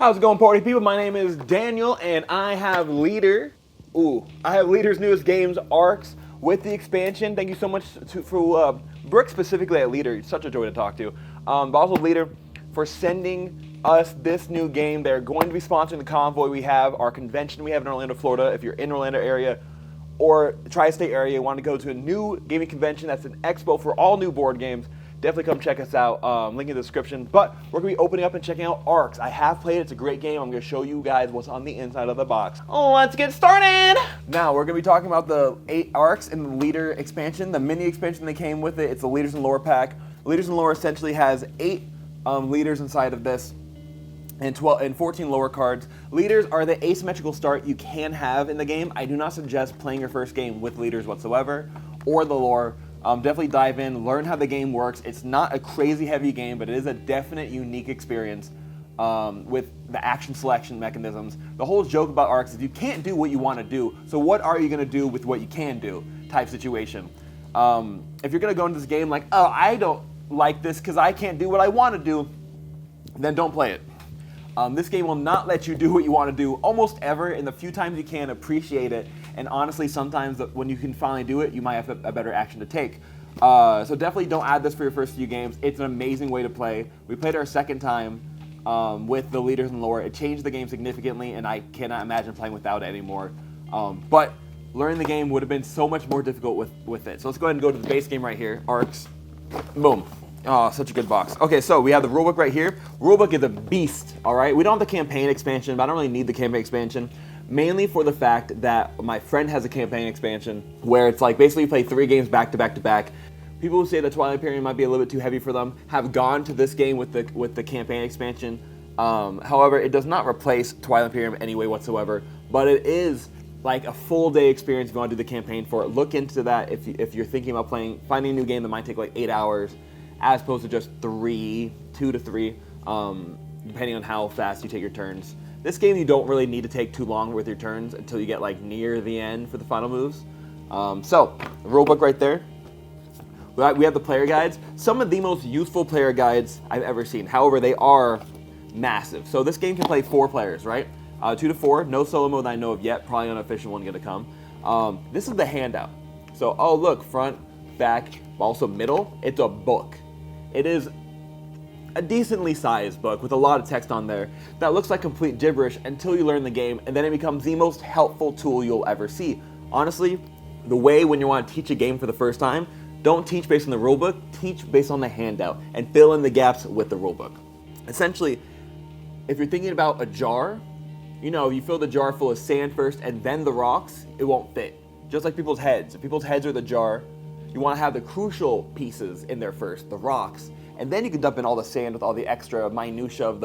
How's it going, party people? My name is Daniel, and I have Leader's newest games, ARCS, with the expansion. Thank you so much for Brooke specifically at Leader. It's such a joy to talk to. But also Leader for sending us this new game. They're going to be sponsoring the convoy we have, our convention we have in Orlando, Florida. If you're in Orlando area or tri-state area, you want to go to a new gaming convention, that's an expo for all new board games, definitely come check us out. Link in the description. But we're going to be opening up and checking out ARCS. I have played it. It's a great game. I'm going to show you guys what's on the inside of the box. Let's get started! Now, we're going to be talking about the 8 ARCS in the Leader expansion, the mini expansion that came with it. It's the Leaders and Lore pack. Leaders and Lore essentially has 8 leaders inside of this and 14 lower cards. Leaders are the asymmetrical start you can have in the game. I do not suggest playing your first game with leaders whatsoever or the lore. Definitely dive in, learn how the game works. It's not a crazy heavy game, but it is a definite unique experience with the action selection mechanisms. The whole joke about ARCS is you can't do what you want to do, so what are you going to do with what you can do type situation. If you're going to go into this game like, oh, I don't like this because I can't do what I want to do, then don't play it. This game will not let you do what you want to do almost ever, and the few times you can, appreciate it. And honestly, sometimes when you can finally do it, you might have a better action to take. So definitely don't add this for your first few games. It's an amazing way to play. We played our second time with the Leaders and Lore. It changed the game significantly, and I cannot imagine playing without it anymore. But learning the game would have been so much more difficult with it. So let's go ahead and go to the base game right here, ARCS. Boom. Oh, such a good box. Okay, so we have the rulebook right here. Rulebook is a beast, all right? We don't have the campaign expansion, but I don't really need the campaign expansion, mainly for the fact that my friend has a campaign expansion where it's like basically you play 3 games back to back to back. People who say the Twilight Imperium might be a little bit too heavy for them have gone to this game with the campaign expansion. However, it does not replace Twilight Imperium anyway whatsoever, but it is like a full day experience if you want to do the campaign for it. Look into that if you're thinking about finding a new game that might take like 8 hours, as opposed to just 2 to 3, depending on how fast you take your turns. This game you don't really need to take too long with your turns until you get like near the end for the final moves. So, the rulebook right there. We have the player guides. Some of the most useful player guides I've ever seen. However, they are massive. So this game can play 4 players, right? 2 to 4, no solo mode that I know of yet, probably an official one gonna come. This is the handout. So, oh look, front, back, also middle, it's a book. It is a decently sized book with a lot of text on there that looks like complete gibberish until you learn the game, and then it becomes the most helpful tool you'll ever see. Honestly, the way when you want to teach a game for the first time, don't teach based on the rulebook, teach based on the handout, and fill in the gaps with the rulebook. Essentially, if you're thinking about a jar, you fill the jar full of sand first and then the rocks, it won't fit. Just like people's heads. If people's heads are the jar, you want to have the crucial pieces in there first, the rocks, and then you can dump in all the sand with all the extra minutia of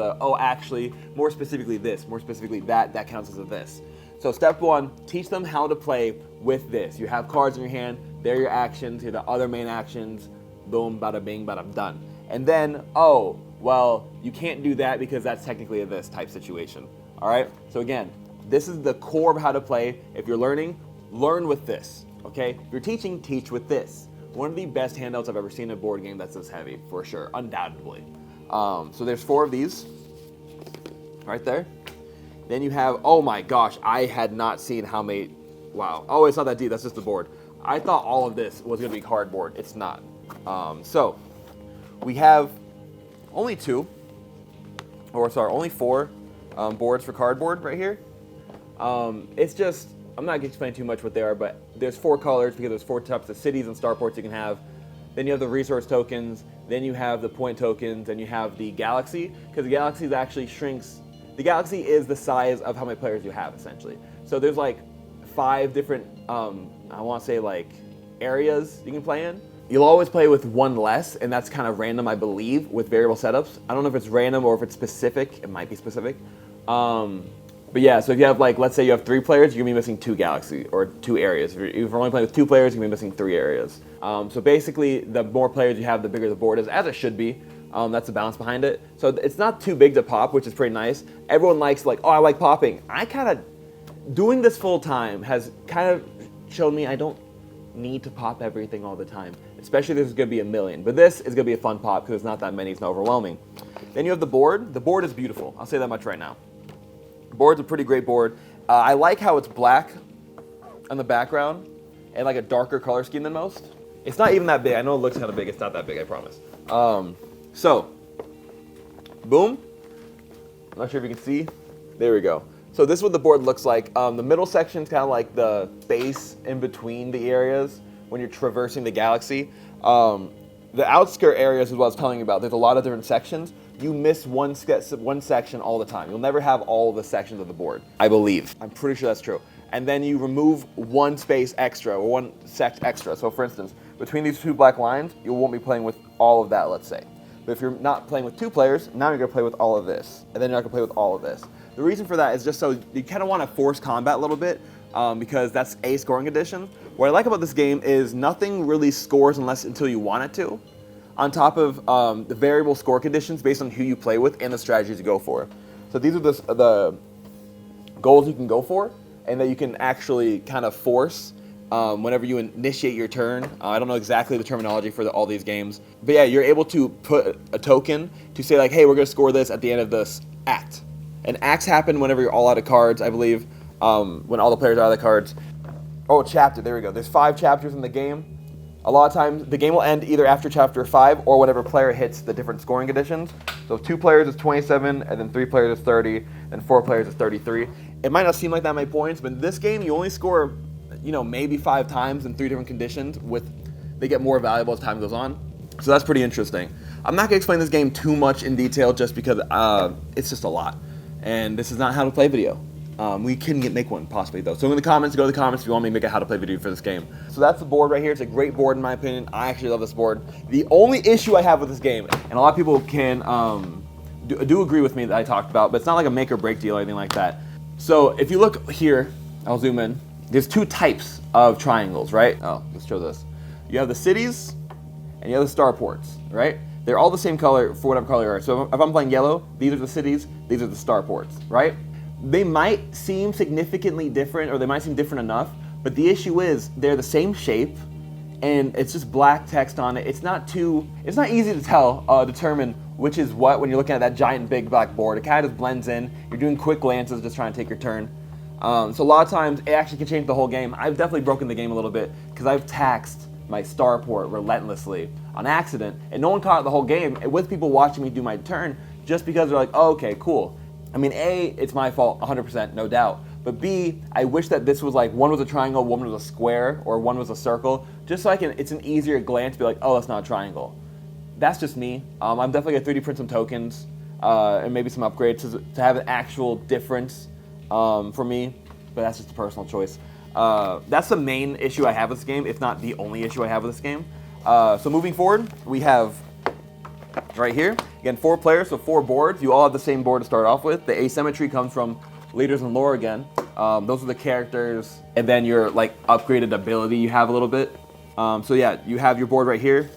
more specifically this, more specifically that counts as a this. So step 1, teach them how to play with this. You have cards in your hand, they're your actions, here are the other main actions, boom, bada bing, bada done. And then, you can't do that because that's technically a this type situation. All right, so again, this is the core of how to play. If you're learning, learn with this. Okay, if you're teaching, teach with this. One of the best handouts I've ever seen in a board game that's this heavy, for sure, undoubtedly. So there's 4 of these, right there. Then you have, oh my gosh, I had not seen how many, wow. Oh, it's not that deep, that's just the board. I thought all of this was gonna be cardboard, it's not. So, we have only 4 boards for cardboard right here. It's just, I'm not going to explain too much what they are, but there's 4 colors because there's 4 types of cities and starports you can have. Then you have the resource tokens, then you have the point tokens, and you have the galaxy, because the galaxy actually shrinks. The galaxy is the size of how many players you have, essentially. So there's like 5 different, I want to say like areas you can play in. You'll always play with 1 less, and that's kind of random, I believe, with variable setups. I don't know if it's random or if it's specific. It might be specific. But yeah, so if you have let's say you have 3 players, you're gonna be missing 2 galaxy or 2 areas. If you're only playing with 2 players, you're gonna be missing 3 areas. So basically, the more players you have, the bigger the board is, as it should be. That's the balance behind it. So it's not too big to pop, which is pretty nice. Everyone likes I like popping. Doing this full time has kind of shown me I don't need to pop everything all the time, especially if there's gonna be a million. But this is gonna be a fun pop because it's not that many, it's not overwhelming. Then you have the board. The board is beautiful. I'll say that much right now. The board's a pretty great board. I like how it's black on the background and like a darker color scheme than most. It's not even that big. I know it looks kind of big. It's not that big, I promise. So, boom. I'm not sure if you can see. There we go. So this is what the board looks like. The middle section is kind of like the space in between the areas when you're traversing the galaxy. The outskirt areas is what I was telling you about. There's a lot of different sections. You miss one section all the time. You'll never have all the sections of the board, I believe. I'm pretty sure that's true. And then you remove one space extra, or one sect extra. So for instance, between these two black lines, you won't be playing with all of that, let's say. But if you're not playing with 2 players, now you're gonna play with all of this. And then you're not gonna play with all of this. The reason for that is just so you kind of want to force combat a little bit because that's a scoring condition. What I like about this game is nothing really scores until you want it to, on top of the variable score conditions based on who you play with and the strategies you go for. So these are the goals you can go for and that you can actually kind of force whenever you initiate your turn. I don't know exactly the terminology for all these games, but yeah, you're able to put a token to say like, hey, we're gonna score this at the end of this act. And acts happen whenever you're all out of cards, I believe, when all the players are out of the cards. Oh, chapter, there we go. There's 5 chapters in the game. A lot of times, the game will end either after chapter 5 or whenever player hits the different scoring conditions. So 2 players is 27, and then 3 players is 30, and 4 players is 33. It might not seem like that many points, but in this game, you only score, maybe 5 times in 3 different conditions. They get more valuable as time goes on. So that's pretty interesting. I'm not gonna explain this game too much in detail just because it's just a lot. And this is not how to play video. We can make one possibly though. So go to the comments if you want me to make a how to play video for this game. So that's the board right here. It's a great board in my opinion. I actually love this board. The only issue I have with this game, and a lot of people can do agree with me that I talked about, but it's not like a make or break deal or anything like that. So if you look here, I'll zoom in. There's 2 types of triangles, right? Oh, let's show this. You have the cities and you have the starports, right? They're all the same color for whatever color you are. So if I'm playing yellow, these are the cities, these are the starports, right? They might seem significantly different, or they might seem different enough, but the issue is they're the same shape, and it's just black text on it. It's not easy to determine which is what when you're looking at that giant big black board. It kind of just blends in. You're doing quick glances, just trying to take your turn. So a lot of times, it actually can change the whole game. I've definitely broken the game a little bit, because I've taxed my starport relentlessly on accident, and no one caught the whole game with people watching me do my turn just because they're like, oh, okay, cool. I mean, A, it's my fault, 100%, no doubt. But B, I wish that this was like, one was a triangle, one was a square, or one was a circle, just so it's an easier glance to be like, oh, that's not a triangle. That's just me. I'm definitely gonna 3D print some tokens and maybe some upgrades to have an actual difference for me, but that's just a personal choice. That's the main issue I have with this game, if not the only issue I have with this game. So moving forward, we have right here, again, 4 players, so 4 boards. You all have the same board to start off with. The asymmetry comes from leaders and lore again. Those are the characters, and then your upgraded ability you have a little bit. So yeah, you have your board right here.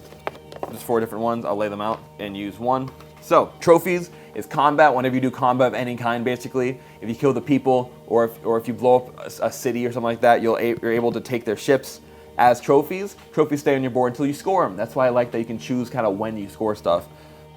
There's 4 different ones. I'll lay them out and use one. So trophies is combat. Whenever you do combat of any kind, basically, if you kill the people or if you blow up a city or something like that, you're able to take their ships as trophies. Trophies stay on your board until you score them. That's why I like that you can choose kind of when you score stuff.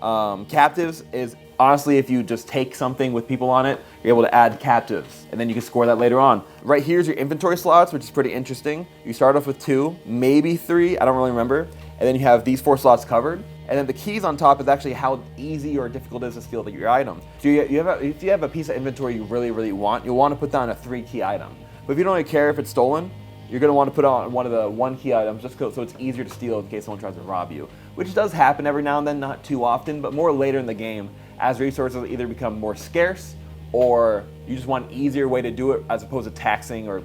Captives is honestly, if you just take something with people on it, you're able to add captives, and then you can score that later on. Right here's your inventory slots, which is pretty interesting. You start off with 2, maybe 3, I don't really remember, and then you have these 4 slots covered. And then the keys on top is actually how easy or difficult it is to steal your item. So if you have a piece of inventory you really, really want, you'll want to put down a 3-key item. But if you don't really care if it's stolen, you're going to want to put on one of the 1-key items just so it's easier to steal in case someone tries to rob you. Which does happen every now and then, not too often, but more later in the game as resources either become more scarce or you just want an easier way to do it as opposed to taxing or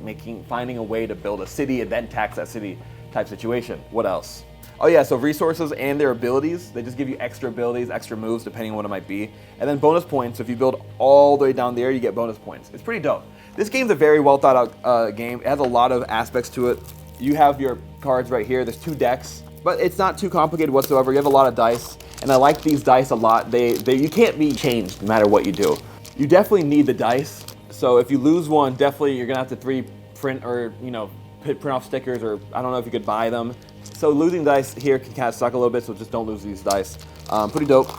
finding a way to build a city and then tax that city type situation. What else? Oh yeah, so resources and their abilities, they just give you extra abilities, extra moves, depending on what it might be. And then bonus points, so if you build all the way down there, you get bonus points. It's pretty dope. This game's a very well thought out game. It has a lot of aspects to it. You have your cards right here. There's 2 decks, but it's not too complicated whatsoever. You have a lot of dice, and I like these dice a lot. You can't be changed no matter what you do. You definitely need the dice. So if you lose one, definitely you're gonna have to 3D print or print off stickers, or I don't know if you could buy them. So losing dice here can kind of suck a little bit, so just don't lose these dice. Pretty dope.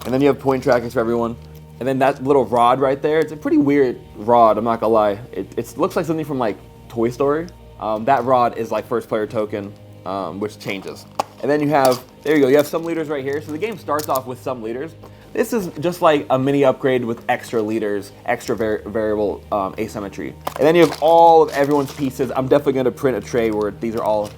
And then you have point trackers for everyone. And then that little rod right there, it's a pretty weird rod, I'm not gonna lie. It looks like something from like Toy Story. That rod is like first player token, which changes. And then you have, there you go, you have some leaders right here. So the game starts off with some leaders. This is just like a mini upgrade with extra leaders, extra variable asymmetry. And then you have all of everyone's pieces. I'm definitely gonna print a tray where these are all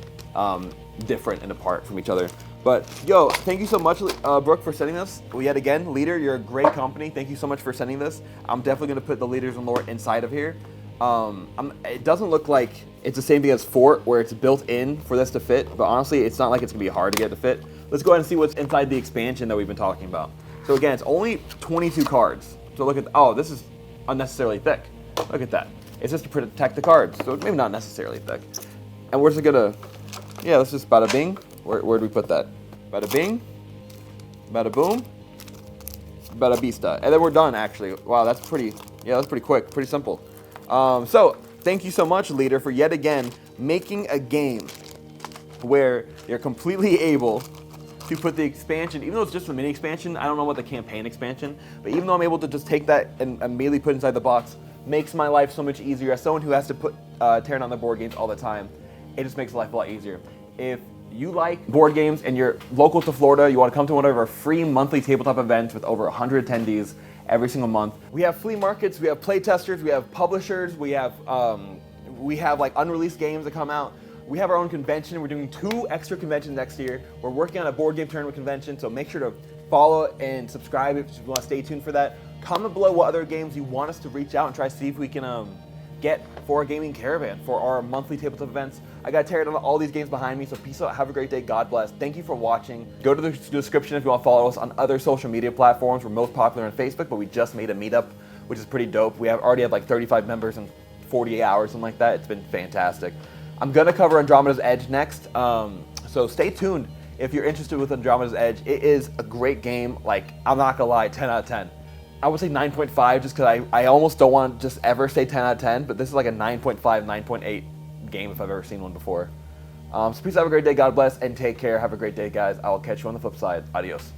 different and apart from each other. But yo, thank you so much, Brooke, for sending this. Well, yet again, Leader, you're a great company. Thank you so much for sending this. I'm definitely gonna put the leaders and lore inside of here. It doesn't look like it's the same thing as Fort, where it's built in for this to fit, but honestly, it's not like it's gonna be hard to get it to fit. Let's go ahead and see what's inside the expansion that we've been talking about. So again, it's only 22 cards. So look at, oh, this is unnecessarily thick. Look at that. It's just to protect the cards, so maybe not necessarily thick. And where's it gonna, yeah, let's just bada bing. Where do we put that? Bada bing, bada boom, bada bista. And then we're done, actually. Wow, that's pretty, yeah, that's pretty quick, pretty simple. So thank you so much, Leader, for yet again making a game where you're completely able to put the expansion, even though it's just a mini expansion, I don't know about the campaign expansion, but even though I'm able to just take that and immediately put inside the box, makes my life so much easier. As someone who has to put tear down the board games all the time, it just makes life a lot easier. If you like board games and you're local to Florida, you want to come to one of our free monthly tabletop events with over 100 attendees every single month. We have flea markets, we have play testers, we have publishers, we have like unreleased games that come out. We have our own convention. We're doing 2 extra conventions next year. We're working on a board game tournament convention, so make sure to follow and subscribe if you want to stay tuned for that. Comment below what other games you want us to reach out and try to see if we can get for a gaming caravan for our monthly tabletop events. I got to tear down all these games behind me, so peace out, have a great day, God bless. Thank you for watching. Go to the description if you want to follow us on other social media platforms. We're most popular on Facebook, but we just made a meetup, which is pretty dope. We have already had like 35 members in 48 hours, something like that. It's been fantastic. I'm gonna cover Andromeda's Edge next, so stay tuned if you're interested with Andromeda's Edge. It is a great game. Like, I'm not gonna lie, 10 out of 10. I would say 9.5 just because I almost don't want to just ever say 10 out of 10, but this is like a 9.5, 9.8 game if I've ever seen one before. So please have a great day, God bless, and take care. Have a great day, guys. I will catch you on the flip side. Adios.